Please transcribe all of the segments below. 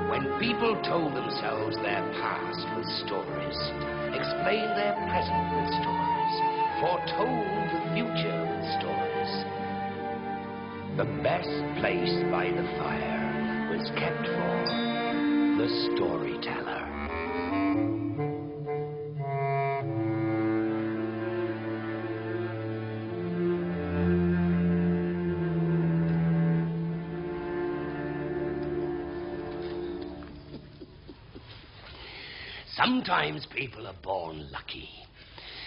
When people told themselves their past with stories, explained their present with stories, foretold the future with stories, the best place by the fire was kept for the storyteller. Sometimes people are born lucky.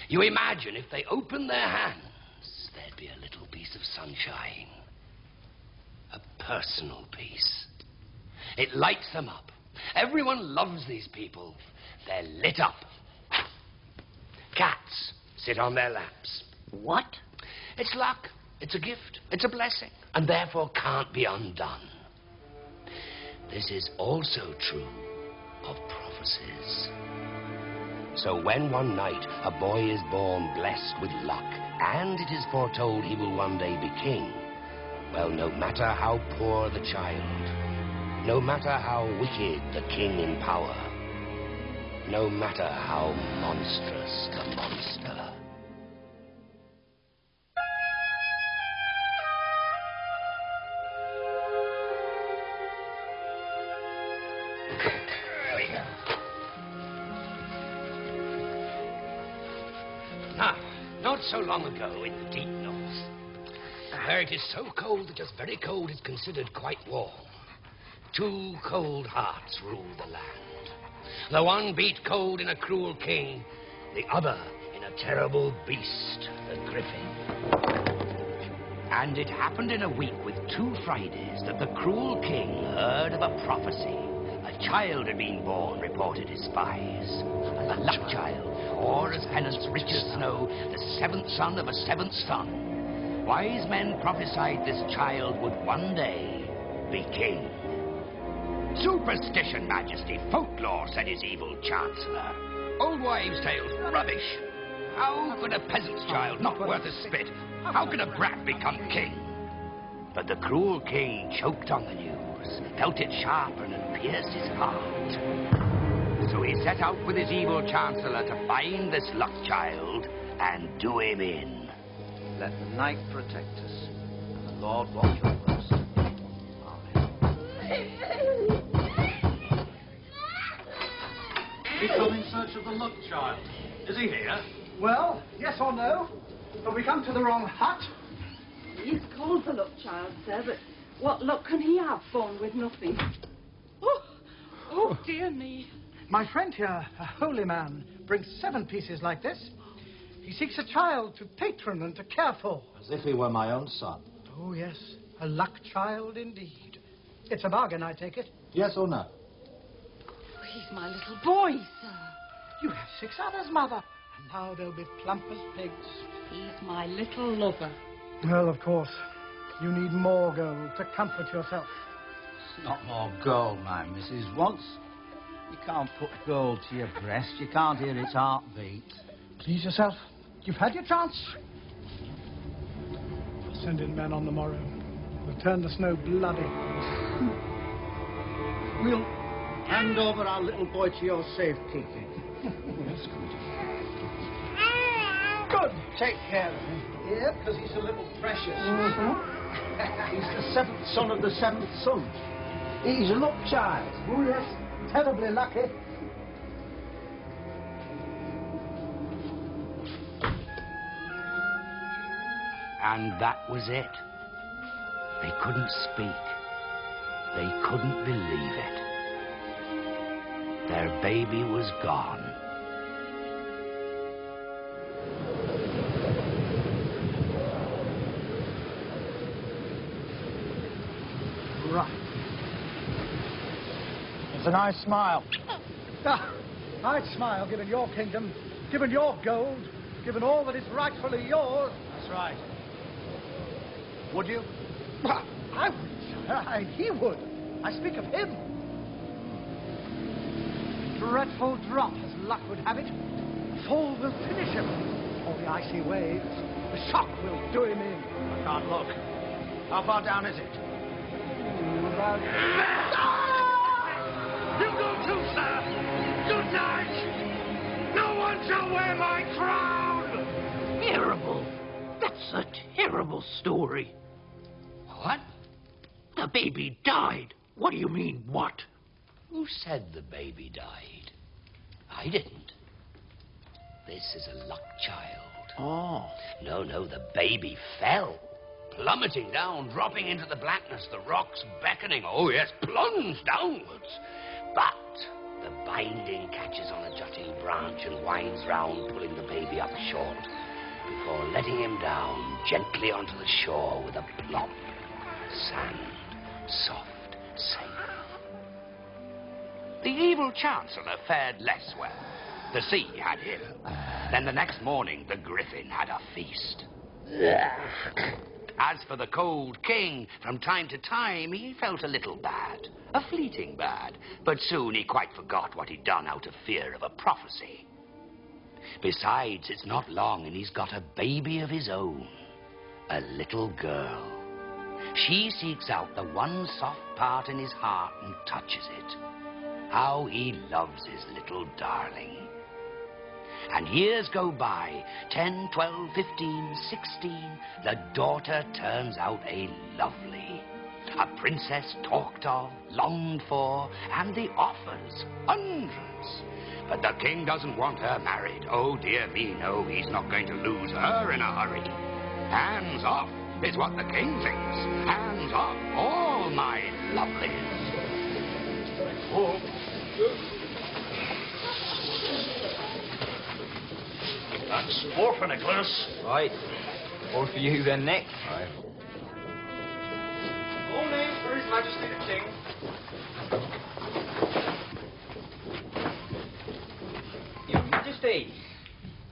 You imagine if they open their hands, there'd be a little piece of sunshine. A personal piece. It lights them up. Everyone loves these people. They're lit up. Cats sit on their laps. What? It's luck. It's a gift. It's a blessing. And therefore can't be undone. This is also true of prophecies. So when one night a boy is born blessed with luck, and it is foretold he will one day be king, well, no matter how poor the child, no matter how wicked the king in power, no matter how monstrous the monster, not so long ago in the deep north, where it is so cold that just very cold is considered quite warm, two cold hearts ruled the land. The one beat cold in a cruel king, the other in a terrible beast, the griffin. And it happened in a week with 2 Fridays that the cruel king heard of a prophecy. A child had been born, reported his spies. A luck child, or as penance rich as snow, the 7th son of a 7th son. Wise men prophesied this child would one day be king. Superstition, Majesty, folklore, said his evil chancellor. Old wives' tales, rubbish. How could a peasant's child, not worth a spit, how could a brat become king? But the cruel king choked on the news, felt it sharpen and pierce his heart. So he set out with his evil chancellor to find this luck child and do him in. Let the night protect us, and the Lord watch over us. Amen. We come in search of the luck child. Is he here? Well, yes or no? Have we come to the wrong hut? He is called the luck child, sir, but what luck can he have, born with nothing? Oh, dear me. My friend here, a holy man, brings 7 pieces like this. He seeks a child to patron and to care for. As if he were my own son. Oh, yes, a luck child indeed. It's a bargain, I take it. Yes or no? He's my little boy, sir. You have 6 others, Mother. And now they'll be plump as pigs. He's my little lover. Well, of course, you need more gold to comfort yourself. It's not more gold, my missus. Once you can't put gold to your breast, you can't hear its heartbeat. Please yourself. You've had your chance. We'll send in men on the morrow. We'll turn the snow bloody. We'll hand over our little boy to your safekeeping. That's good. Take care of him. Yeah, because he's a little precious. Mm-hmm. He's the 7th son of the 7th son. He's a luck child. Oh, yes. Terribly lucky. And that was it. They couldn't speak. They couldn't believe it. Their baby was gone. Right. It's a nice smile. Ah, I'd smile given your kingdom, given your gold, given all that is rightfully yours. That's right. Would you? Well, I would, sir. He would. I speak of him. Dreadful drop, as luck would have it. A fall will finish him. All the icy waves, The shock will do him in. I can't look. How far down is it? About... You go too, sir. Good night. No one shall wear my crown. Terrible. That's a terrible story. What? The baby died. What do you mean, what? Who said the baby died? I didn't. This is a luck child. Oh. No, the baby fell. Plummeting down, dropping into the blackness, the rocks beckoning. Oh, yes, plunged downwards. But the binding catches on a jutting branch and winds round, pulling the baby up short, before letting him down gently onto the shore with a plop. Sand, soft, safe. The evil chancellor fared less well. The sea had him. Then the next morning, the griffin had a feast. As for the cold king, from time to time, he felt a little bad. A fleeting bad. But soon he quite forgot what he'd done out of fear of a prophecy. Besides, it's not long and he's got a baby of his own. A little girl. She seeks out the one soft part in his heart and touches it. How he loves his little darling. And years go by, 10, 12, 15, 16. The daughter turns out a lovely. A princess talked of, longed for, and the offers, hundreds. But the king doesn't want her married. Oh, dear me, no, he's not going to lose her in a hurry. Hands off is what the king thinks. Hands off all my lovelies. Oh. That's more for Nicholas. Right. More for you then, Nick. Right. Only for His Majesty the King. Your Majesty.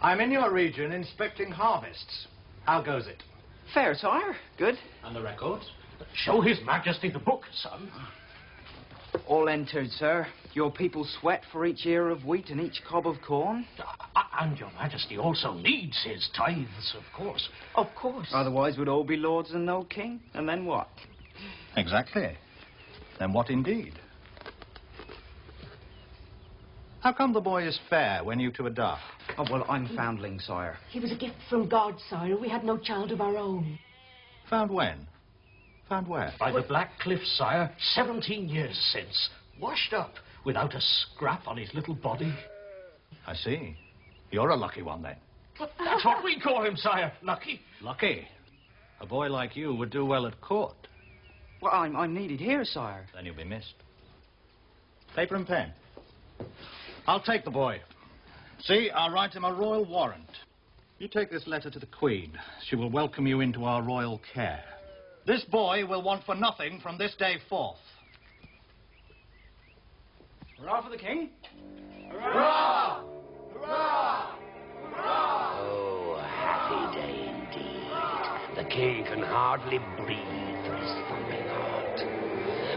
I'm in your region inspecting harvests. How goes it? Fair, sire. Good. And the records? Show His Majesty the book, son. All entered, sir. Your people sweat for each ear of wheat and each cob of corn. And your Majesty also needs his tithes, of course. Of course. Otherwise we'd all be lords and no king. And then what? Exactly. Then what indeed? How come the boy is fair when you two are dark? Oh, well, I'm foundling, sire. He was a gift from God, sire. We had no child of our own. Found when? Found where? By the Black Cliffs, sire, 17 years since. Washed up, without a scrap on his little body. I see. You're a lucky one, then. That's what we call him, sire. Lucky. Lucky? A boy like you would do well at court. Well, I'm needed here, sire. Then you'll be missed. Paper and pen. I'll take the boy. See, I'll write him a royal warrant. You take this letter to the Queen. She will welcome you into our royal care. This boy will want for nothing from this day forth. Hurrah for the king. Hurrah! Hurrah! Hurrah! Oh, happy day indeed. The king can hardly breathe for his thumping heart.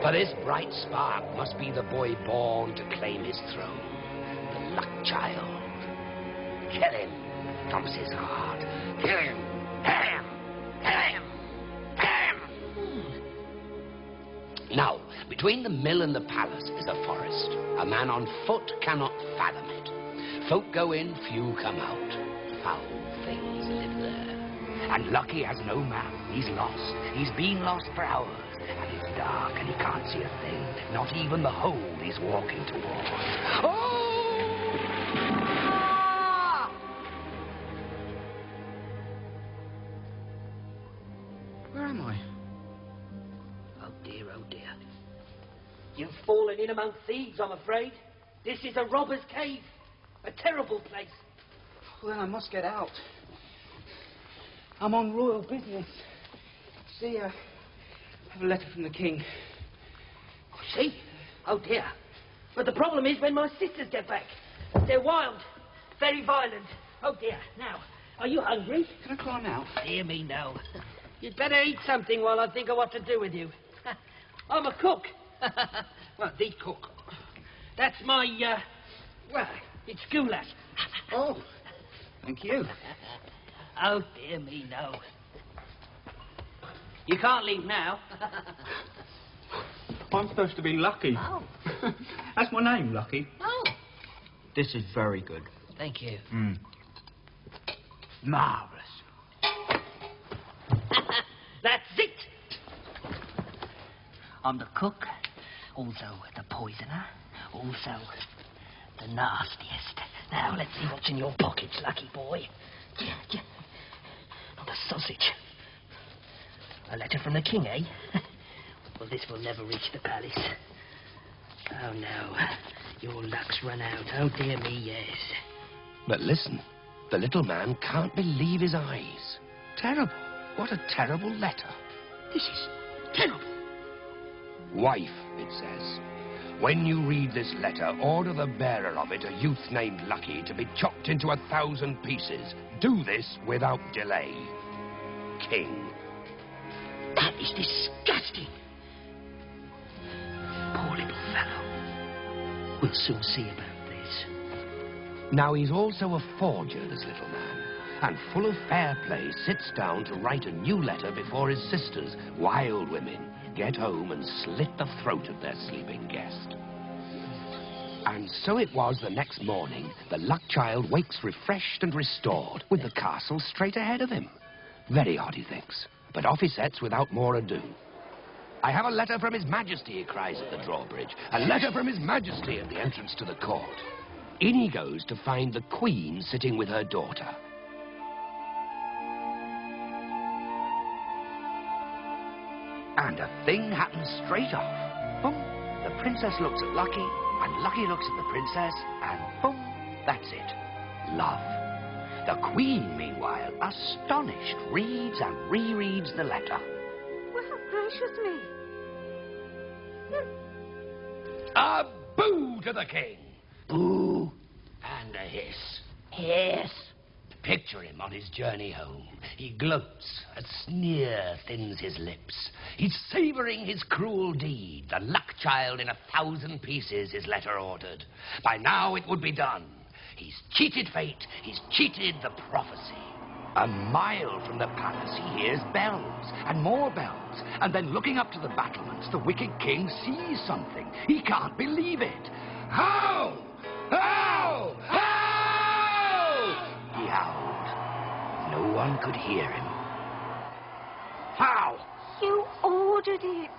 For this bright spark must be the boy born to claim his throne. The luck child. Kill him, thumps his heart. Kill him. Kill him. Kill him. Now, between the mill and the palace is a forest. A man on foot cannot fathom it. Folk go in, few come out. Foul things live there. And Lucky has no map. He's lost. He's been lost for hours. And it's dark and he can't see a thing. Not even the hole he's walking toward. Oh! Where am I? Oh, dear, oh, dear. You've fallen in among thieves, I'm afraid. This is a robber's cave. A terrible place. Well, then I must get out. I'm on royal business. See, I have a letter from the king. Oh, see? Oh, dear. But the problem is when my sisters get back. They're wild. Very violent. Oh, dear. Now, are you hungry? Can I climb out? Dear me, no. You'd better eat something while I think of what to do with you. I'm a cook. Well, the cook. That's my, well, it's goulash. Oh, thank you. Oh, dear me, no. You can't leave now. I'm supposed to be Lucky. Oh. That's my name, Lucky. Oh. This is very good. Thank you. Marvellous. That's it. I'm the cook, also the poisoner, also the nastiest. Now, let's see what's in your pockets, Lucky boy. Not a sausage. A letter from the king, eh? Well, this will never reach the palace. Oh, no. Your luck's run out. Oh, dear me, yes. But listen, the little man can't believe his eyes. Terrible. What a terrible letter. This is terrible. Wife, it says. When you read this letter, order the bearer of it, a youth named Lucky, to be chopped into 1,000 pieces. Do this without delay. King. That is disgusting. Poor little fellow. We'll soon see about this. Now, he's also a forger, this little man, and full of fair play, sits down to write a new letter before his sisters, wild women, get home and slit the throat of their sleeping guest. And so it was the next morning, the luck child wakes refreshed and restored, with the castle straight ahead of him. Very odd, he thinks, but off he sets without more ado. I have a letter from His Majesty, he cries at the drawbridge. A letter from His Majesty at the entrance to the court. In he goes to find the Queen sitting with her daughter. And a thing happens straight off. Boom, the princess looks at Lucky, and Lucky looks at the princess, and boom, that's it. Love. The Queen, meanwhile, astonished, reads and rereads the letter. Well, gracious me. A boo to the king. Boo and a hiss. Yes. Picture him on his journey home. He gloats, a sneer thins his lips. He's savouring his cruel deed. The luck child in 1,000 pieces, his letter ordered. By now it would be done. He's cheated fate. He's cheated the prophecy. A mile from the palace, he hears bells, and more bells. And then looking up to the battlements, the wicked king sees something. He can't believe it. How? How? How? He howled. No one could hear him. How? You ordered it.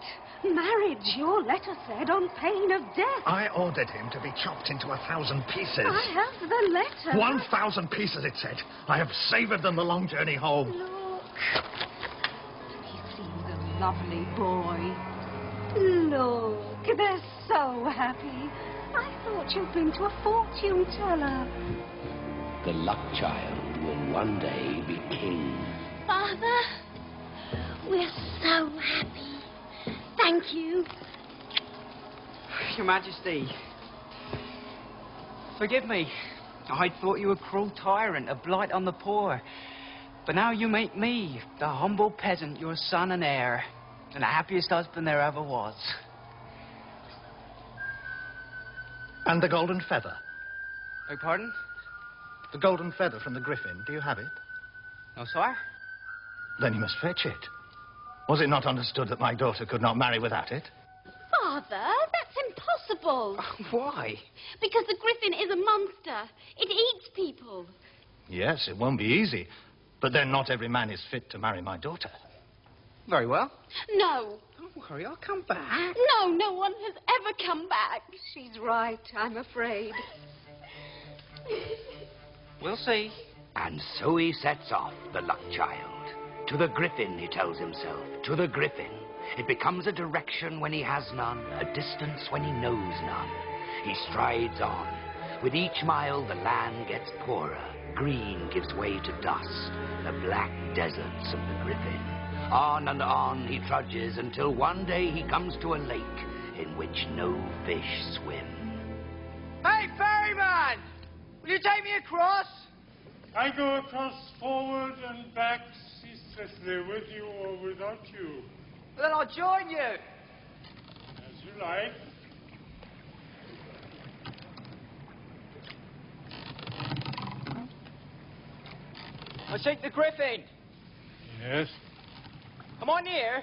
Marriage, your letter said, on pain of death. I ordered him to be chopped into 1,000 pieces. I have the letter. 1,000 pieces, it said. I have savoured them the long journey home. Look. He seems a lovely boy. Look, they're so happy. I thought you'd been to a fortune teller. The luck child will one day be king. Father, we're so happy. Thank you. Your Majesty, forgive me. I thought you a cruel tyrant, a blight on the poor. But now you make me, the humble peasant, your son and heir, and the happiest husband there ever was. And the golden feather. Beg pardon? The golden feather from the griffin. Do you have it? No, sire? Then you must fetch it. Was it not understood that my daughter could not marry without it? Father, that's impossible. Why? Because the griffin is a monster. It eats people. Yes, it won't be easy. But then not every man is fit to marry my daughter. Very well. No. Don't worry, I'll come back. No, no one has ever come back. She's right, I'm afraid. We'll see. And so he sets off, the luck child. To the griffin, he tells himself, to the griffin. It becomes a direction when he has none, a distance when he knows none. He strides on. With each mile, the land gets poorer. Green gives way to dust, the black deserts of the griffin. On and on he trudges until one day he comes to a lake in which no fish swim. Hey, ferryman! Will you take me across? I go across forward and back ceaselessly with you or without you. Well, then I'll join you. As you like. I seek the Griffin. Yes? Am I near?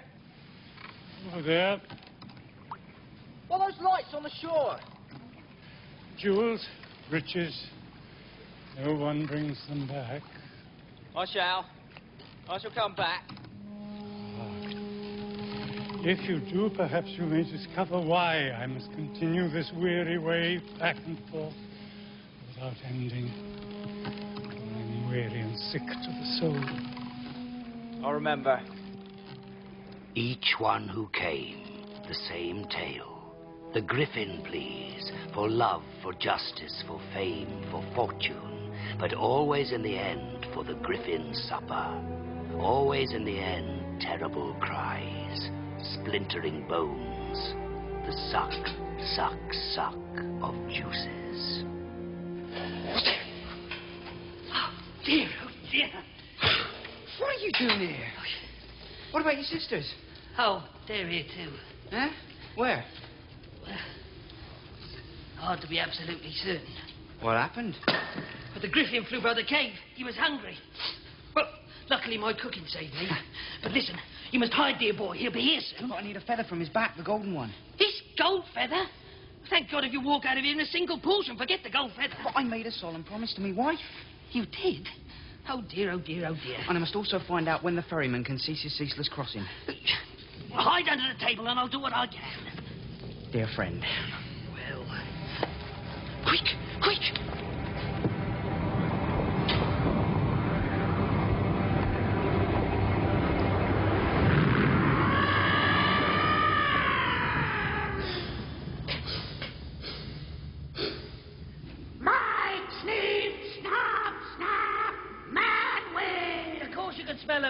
Oh, there. What are those lights on the shore? Jewels, riches. No one brings them back. I shall come back. If you do, perhaps you may discover why I must continue this weary way back and forth without ending. I'm weary and sick to the soul. I'll remember. Each one who came, the same tale. The Griffin please, for love, for justice, for fame, for fortune, but always in the end for the Griffin supper. Always in the end, terrible cries, splintering bones, the suck, suck, suck of juices. Oh, dear, oh, dear. What are you doing here? What about your sisters? Oh, they're here too. Huh? Where? Well, hard to be absolutely certain. What happened? But the Griffin flew by the cave. He was hungry. Well, luckily my cooking saved me. But listen, you must hide, dear boy. He'll be here soon. I need a feather from his back, the golden one. This gold feather? Thank God if you walk out of here in a single portion. Forget the gold feather. But I made a solemn promise to me wife. You did? Oh, dear, oh, dear, oh, dear. And I must also find out when the ferryman can cease his ceaseless crossing. Well, hide under the table and I'll do what I can. Dear friend. Well, quick, quick!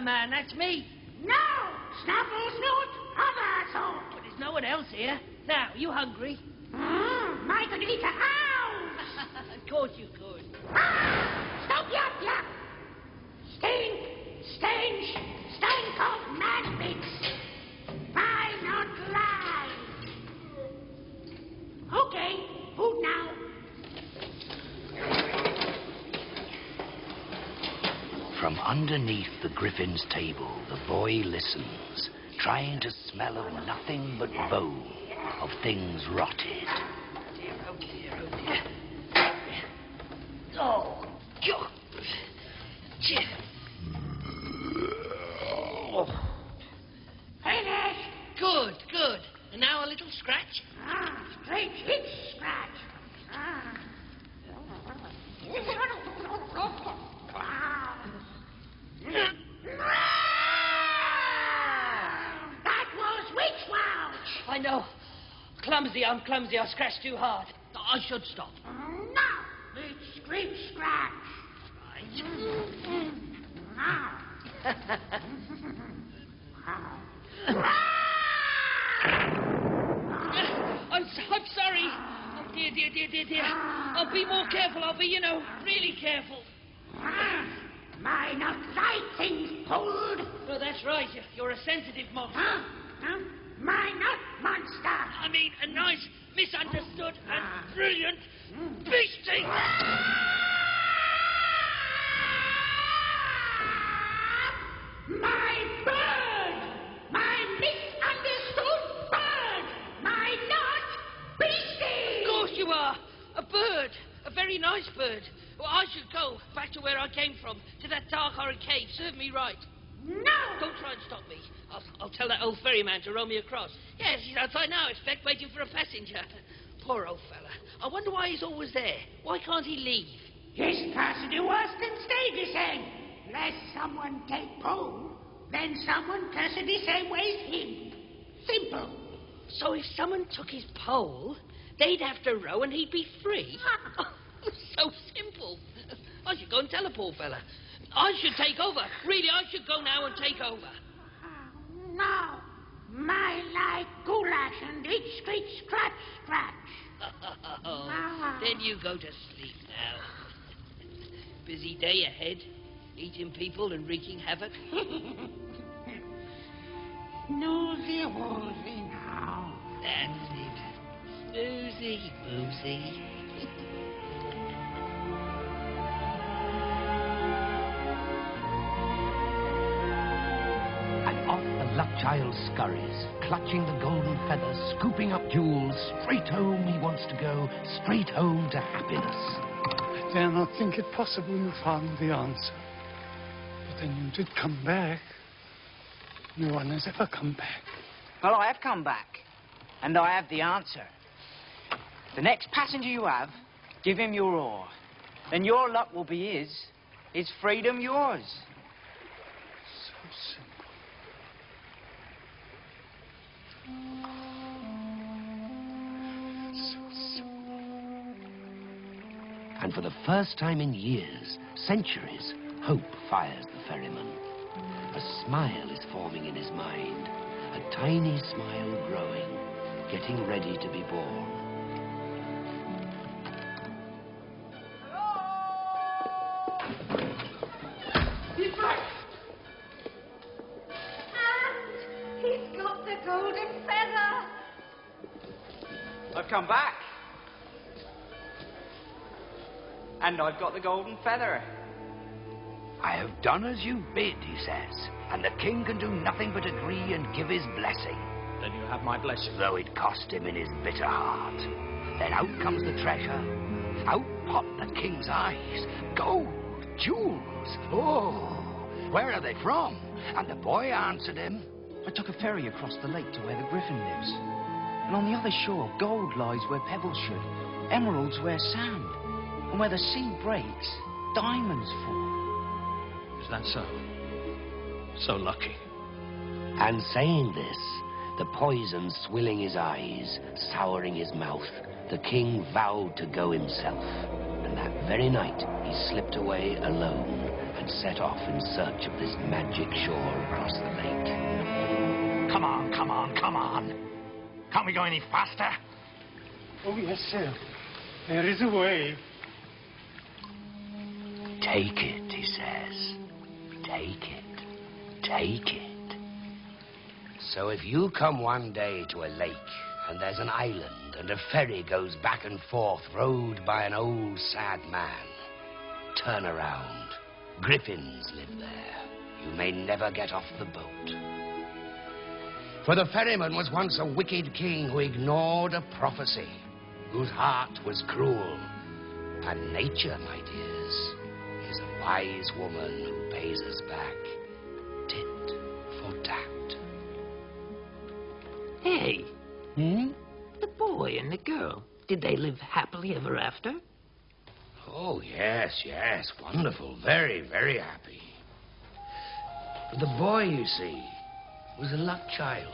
Man, that's me. No! Snuffles not other sort. But there's no one else here. Now, you hungry? I could eat a house. Of course you could. Stop, yap. Stink, stench, stank of man mix. Buy not lie. Okay, food now. From underneath the Griffin's table, the boy listens, trying to smell of nothing but bone, of things rotted. Dear, oh dear, oh dear. Oh, God. Oh. Finished. Good. And now a little scratch? Straight hit scratch. That was witch wouch. I know. I'm clumsy. I scratched too hard. I should stop. Now, it's screech scratch. Right. I'm sorry. Oh, dear. I'll be more careful. I'll be, really careful. My not right things pulled. No, that's right. You're a sensitive monster. My not monster. I mean, a nice, misunderstood, and brilliant beastie. My bird! My misunderstood bird! My not beastie! Of course you are. A bird. A very nice bird. Well, I should go back to where I came from, to that dark, horrid cave. Serve me right. No! Don't try and stop me. I'll tell that old ferryman to row me across. Yes, he's outside now, I expect, waiting for a passenger. Poor old fella. I wonder why he's always there. Why can't he leave? His capacity worse than stay the same. Let someone take pole, then someone cursed the same way as him. Simple. So if someone took his pole, they'd have to row and he'd be free? So simple. I should go and tell a poor fella. I should take over. Really, I should go now and take over. No. My like goulash and eat, screech, scratch. Then you go to sleep now. Busy day ahead. Eating people and wreaking havoc. Snoozy woozy now. That's it. Snoozy woozy. Luck Child scurries, clutching the golden feather, scooping up jewels. Straight home he wants to go, straight home to happiness. I dare not think it possible you found the answer. But then you did come back. No one has ever come back. Well, I have come back, and I have the answer. The next passenger you have, give him your oar. Then your luck will be his freedom yours. So simple. So simple. And for the first time in years, centuries, hope fires the ferryman. A smile is forming in his mind, a tiny smile growing, getting ready to be born. He's back! And he's got the golden feather! I've come back. And I've got the golden feather. I have done as you bid, he says, and the king can do nothing but agree and give his blessing. Then you have my blessing. Though it cost him in his bitter heart. Then out comes the treasure. Out pop the king's eyes. Gold, jewels. Oh, where are they from? And the boy answered him. I took a ferry across the lake to where the griffin lives. And on the other shore, gold lies where pebbles should, emeralds where sand, and where the sea breaks, diamonds fall. Is that so? So lucky. And saying this, the poison swilling his eyes, souring his mouth, the king vowed to go himself. And that very night, he slipped away alone and set off in search of this magic shore across the lake. Come on, come on, come on. Can't we go any faster? Oh, yes, sir. There is a way. Take it, he says. Take it. Take it. So if you come one day to a lake, and there's an island, and a ferry goes back and forth, rowed by an old sad man, turn around. Griffins live there. You may never get off the boat. For the ferryman was once a wicked king who ignored a prophecy, whose heart was cruel. And nature, my dears, is a wise woman who pays us back tit for tat. Hey, the boy and the girl, did they live happily ever after? Oh, yes, yes, wonderful, very, very happy. But the boy, you see, was a luck child.